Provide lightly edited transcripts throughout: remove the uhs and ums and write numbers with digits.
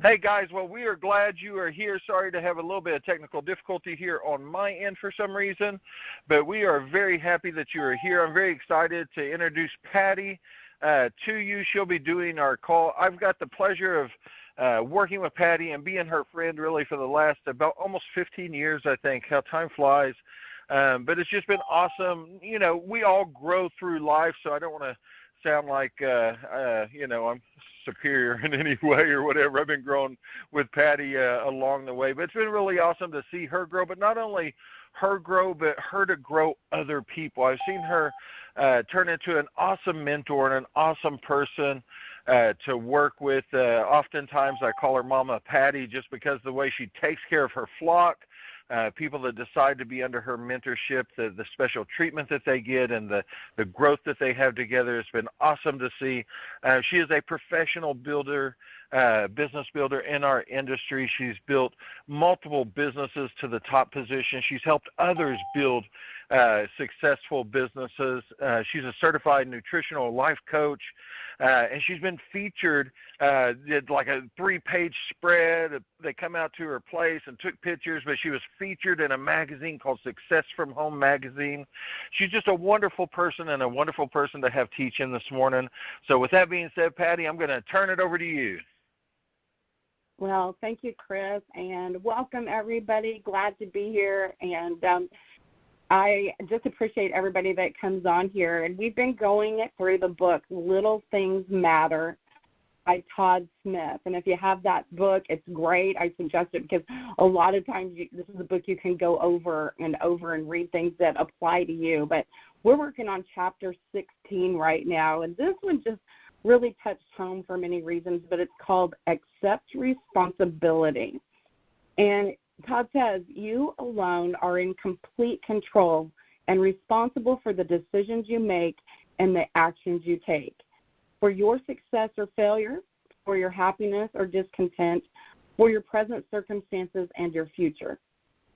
Hey, guys, well, we are glad you are here. Sorry to have a little bit of technical difficulty here on my end for some reason, but we are very happy that you are here. I'm very excited to introduce Patty to you. She'll be doing our call. I've got the pleasure of working with Patty and being her friend really for the last about almost 15 years, I think. How time flies. But it's just been awesome. You know, we all grow through life, so I don't want to sound like, I'm superior in any way or whatever. I've been growing with Patty along the way. But it's been really awesome to see her grow, but not only her grow, but her to grow other people. I've seen her turn into an awesome mentor and an awesome person to work with. Oftentimes I call her Mama Patty just because of the way she takes care of her flock. People that decide to be under her mentorship, the special treatment that they get and the growth that they have together has been awesome to see. She is a professional builder, business builder in our industry. She's built multiple businesses to the top position. She's helped others build successful businesses. She's a certified nutritional life coach, and she's been featured, did like a 3-page spread. They come out to her place and took pictures, but she was featured in a magazine called Success from Home magazine. She's just a wonderful person and a wonderful person to have teaching this morning. So with that being said, Patty, I'm going to turn it over to you. Well, thank you, Chris, and welcome, everybody. Glad to be here, and I just appreciate everybody that comes on here. And we've been going through the book, Little Things Matter, by Todd Smith. And if you have that book, it's great. I suggest it because a lot of times this is a book you can go over and read things that apply to you. But we're working on chapter 16 right now, and this one just really touched home for many reasons, but it's called Accept Responsibility. And Todd says, you alone are in complete control and responsible for the decisions you make and the actions you take. For your success or failure, for your happiness or discontent, for your present circumstances and your future.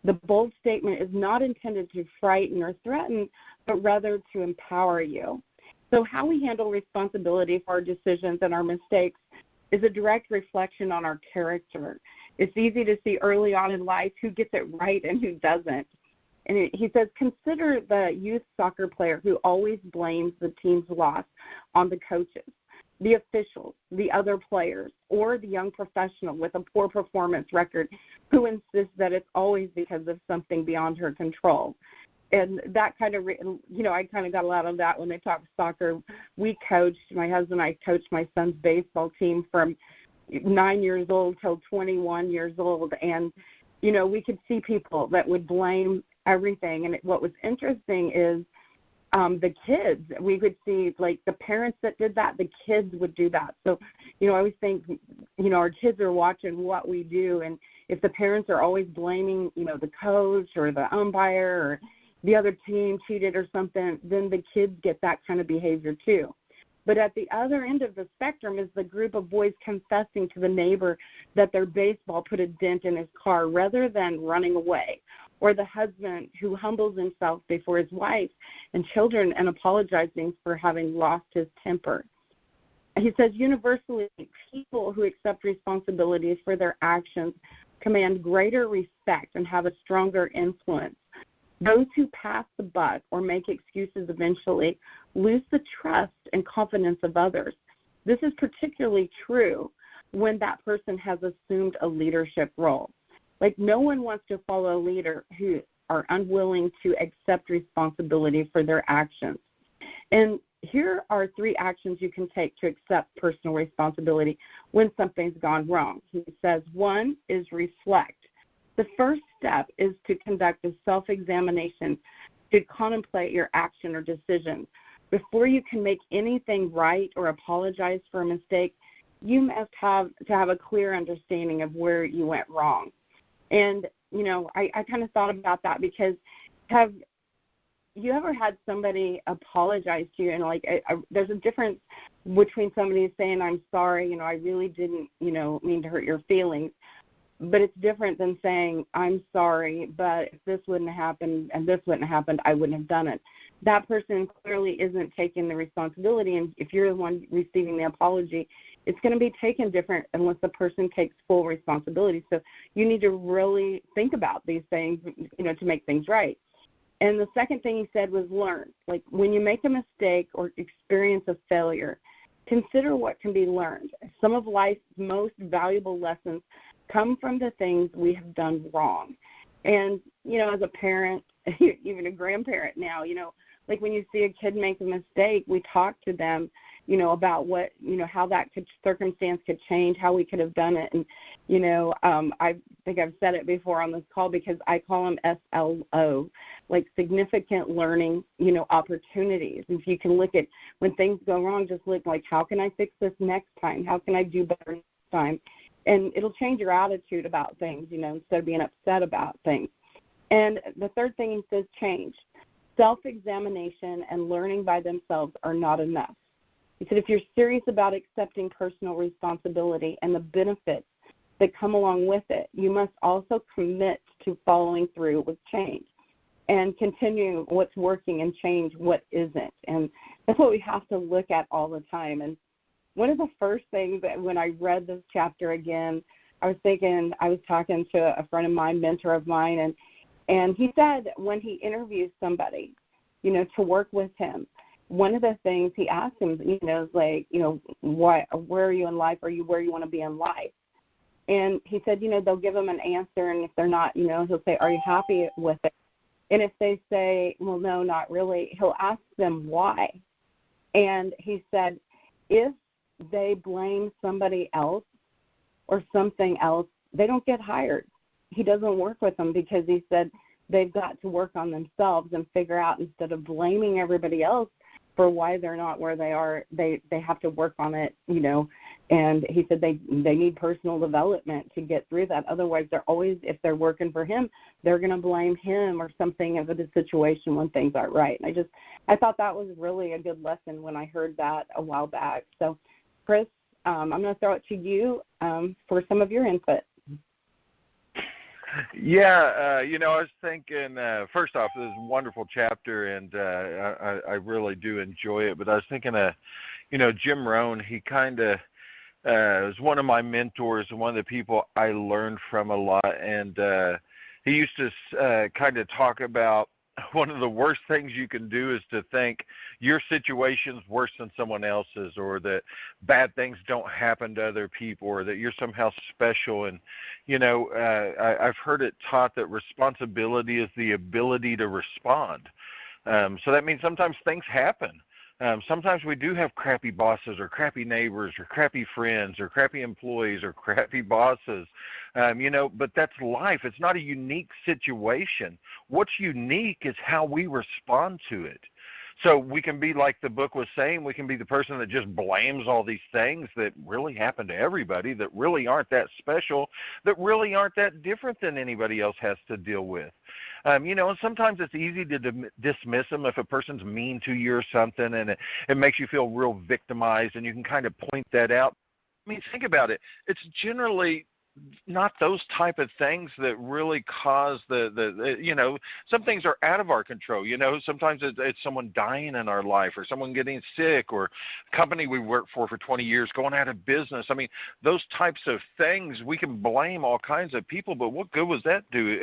The bold statement is not intended to frighten or threaten, but rather to empower you. So how we handle responsibility for our decisions and our mistakes is a direct reflection on our character. It's easy to see early on in life who gets it right and who doesn't. And he says, consider the youth soccer player who always blames the team's loss on the coaches, the officials, the other players, or the young professional with a poor performance record who insists that it's always because of something beyond her control. And that kind of, I kind of got a lot of that when they talk soccer. My husband and I coached my son's baseball team from 9 years old till 21 years old. And, we could see people that would blame everything. And what was interesting is the kids. We would see, like, the parents that did that, the kids would do that. So, I always think, our kids are watching what we do. And if the parents are always blaming, the coach or the umpire or the other team cheated or something, then the kids get that kind of behavior too. But at the other end of the spectrum is the group of boys confessing to the neighbor that their baseball put a dent in his car rather than running away, or the husband who humbles himself before his wife and children and apologizing for having lost his temper. He says, universally, people who accept responsibilities for their actions command greater respect and have a stronger influence. Those who pass the buck or make excuses eventually lose the trust and confidence of others. This is particularly true when that person has assumed a leadership role. Like, no one wants to follow a leader who are unwilling to accept responsibility for their actions. And here are 3 actions you can take to accept personal responsibility when something's gone wrong. He says 1 is reflect. The first step is to conduct a self-examination to contemplate your action or decision. Before you can make anything right or apologize for a mistake, you must have a clear understanding of where you went wrong. And, I kind of thought about that because have you ever had somebody apologize to you? And, there's a difference between somebody saying, I'm sorry, I really didn't, mean to hurt your feelings, but it's different than saying, I'm sorry, but if this wouldn't have happened and this wouldn't have happened, I wouldn't have done it. That person clearly isn't taking the responsibility, and if you're the one receiving the apology, it's going to be taken different unless the person takes full responsibility. So you need to really think about these things, to make things right. And the second thing he said was learn. Like when you make a mistake or experience a failure, consider what can be learned. Some of life's most valuable lessons come from the things we have done wrong. And, as a parent, even a grandparent now, like when you see a kid make a mistake, we talk to them, about what, how that circumstance could change, how we could have done it. And, I think I've said it before on this call because I call them SLO, like significant learning, opportunities. If you can look at when things go wrong, just look like, how can I fix this next time? How can I do better next time? And it'll change your attitude about things, instead of being upset about things. And the third thing he says, change. Self-examination and learning by themselves are not enough. He said if you're serious about accepting personal responsibility and the benefits that come along with it, you must also commit to following through with change and continue what's working and change what isn't. And that's what we have to look at all the time. And one of the first things that when I read this chapter again, I was talking to a friend of mine, mentor of mine, and he said when he interviews somebody, to work with him, one of the things he asked him, is like, where are you in life? Are you where you want to be in life? And he said, they'll give him an answer, and if they're not, he'll say, are you happy with it? And if they say, well, no, not really, he'll ask them why. And he said, if they blame somebody else or something else, they don't get hired. He doesn't work with them because he said they've got to work on themselves and figure out, instead of blaming everybody else for why they're not where they are, they have to work on it, and he said they need personal development to get through that. Otherwise, if they're working for him, they're going to blame him or something of the situation when things aren't right. And I thought that was really a good lesson when I heard that a while back. So, Chris, I'm going to throw it to you for some of your input. Yeah, I was thinking, first off, this is a wonderful chapter, and I really do enjoy it. But I was thinking, Jim Rohn, he kind of was one of my mentors and one of the people I learned from a lot. And he used to kind of talk about one of the worst things you can do is to think your situation's worse than someone else's, or that bad things don't happen to other people, or that you're somehow special. And, I've heard it taught that responsibility is the ability to respond. So that means sometimes things happen. Sometimes we do have crappy bosses or crappy neighbors or crappy friends or crappy employees or crappy bosses, but that's life. It's not a unique situation. What's unique is how we respond to it. So we can be, like the book was saying, we can be the person that just blames all these things that really happen to everybody, that really aren't that special, that really aren't that different than anybody else has to deal with. And sometimes it's easy to dismiss them if a person's mean to you or something, and it makes you feel real victimized, and you can kind of point that out. I mean, think about it. It's generally not those type of things that really cause the some things are out of our control. Sometimes it's someone dying in our life, or someone getting sick, or a company we worked for 20 years going out of business. I mean, those types of things, we can blame all kinds of people, but what good was that do?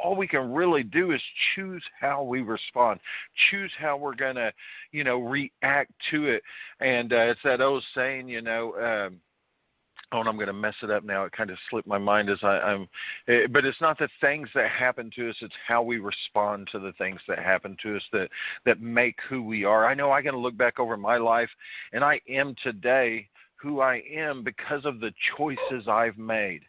All we can really do is choose how we respond, choose how we're going to, react to it. And it's that old saying, and I'm going to mess it up now. It kind of slipped my mind but it's not the things that happen to us. It's how we respond to the things that happen to us that make who we are. I know I can look back over my life, and I am today who I am because of the choices I've made.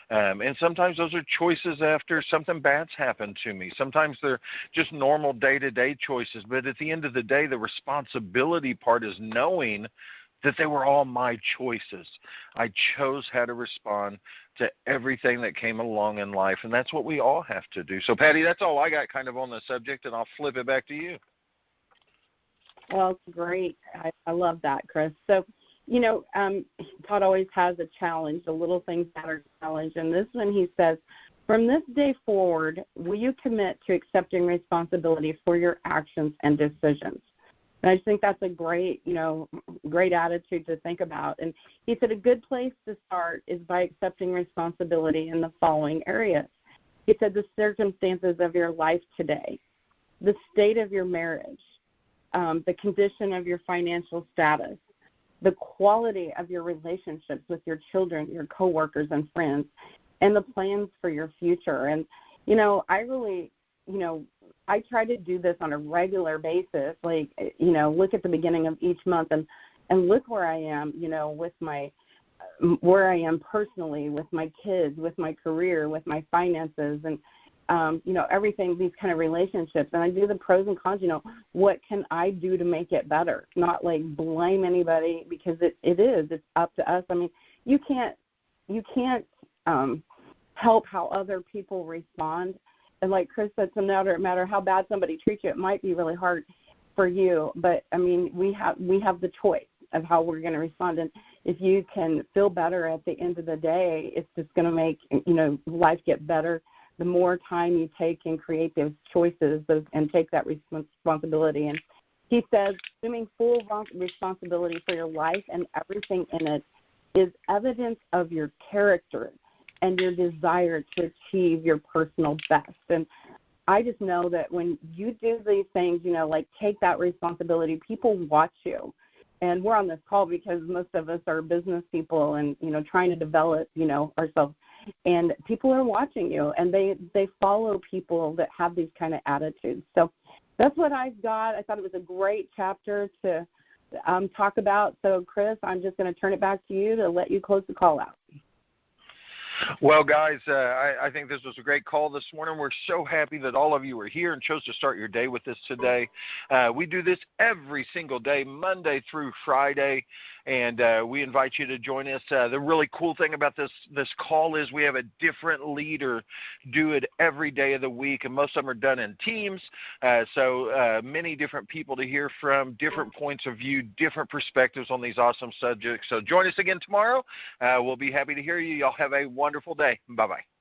And sometimes those are choices after something bad's happened to me. Sometimes they're just normal day-to-day choices. But at the end of the day, the responsibility part is knowing that they were all my choices. I chose how to respond to everything that came along in life, and that's what we all have to do. So, Patty, that's all I got kind of on the subject, and I'll flip it back to you. Well, great. I love that, Chris. So Todd always has a challenge, the little things that are a challenge. And this one he says, from this day forward, will you commit to accepting responsibility for your actions and decisions? And I just think that's a great attitude to think about. And he said a good place to start is by accepting responsibility in the following areas. He said the circumstances of your life today, the state of your marriage, the condition of your financial status, the quality of your relationships with your children, your coworkers and friends, and the plans for your future. And, I really, I try to do this on a regular basis, look at the beginning of each month and look where I am, with where I am personally, with my kids, with my career, with my finances, and, everything, these kind of relationships. And I do the pros and cons, what can I do to make it better? Not blame anybody, because it's up to us. I mean, you can't help how other people respond. And like Chris said, no matter how bad somebody treats you, it might be really hard for you. But I mean, we have the choice of how we're going to respond. And if you can feel better at the end of the day, it's just going to make life get better. The more time you take and create those choices and take that responsibility. And he says, assuming full responsibility for your life and everything in it is evidence of your character and your desire to achieve your personal best. And I just know that when you do these things, take that responsibility, people watch you. And we're on this call because most of us are business people and, trying to develop, ourselves. And people are watching you, and they follow people that have these kind of attitudes. So that's what I've got. I thought it was a great chapter to talk about. So, Chris, I'm just going to turn it back to you to let you close the call out. Well, guys, I think this was a great call this morning. We're so happy that all of you are here and chose to start your day with us today. We do this every single day, Monday through Friday, and we invite you to join us. The really cool thing about this call is we have a different leader do it every day of the week, and most of them are done in teams, so many different people to hear from, different points of view, different perspectives on these awesome subjects. So join us again tomorrow. We'll be happy to hear you. Y'all have a wonderful day. Bye-bye.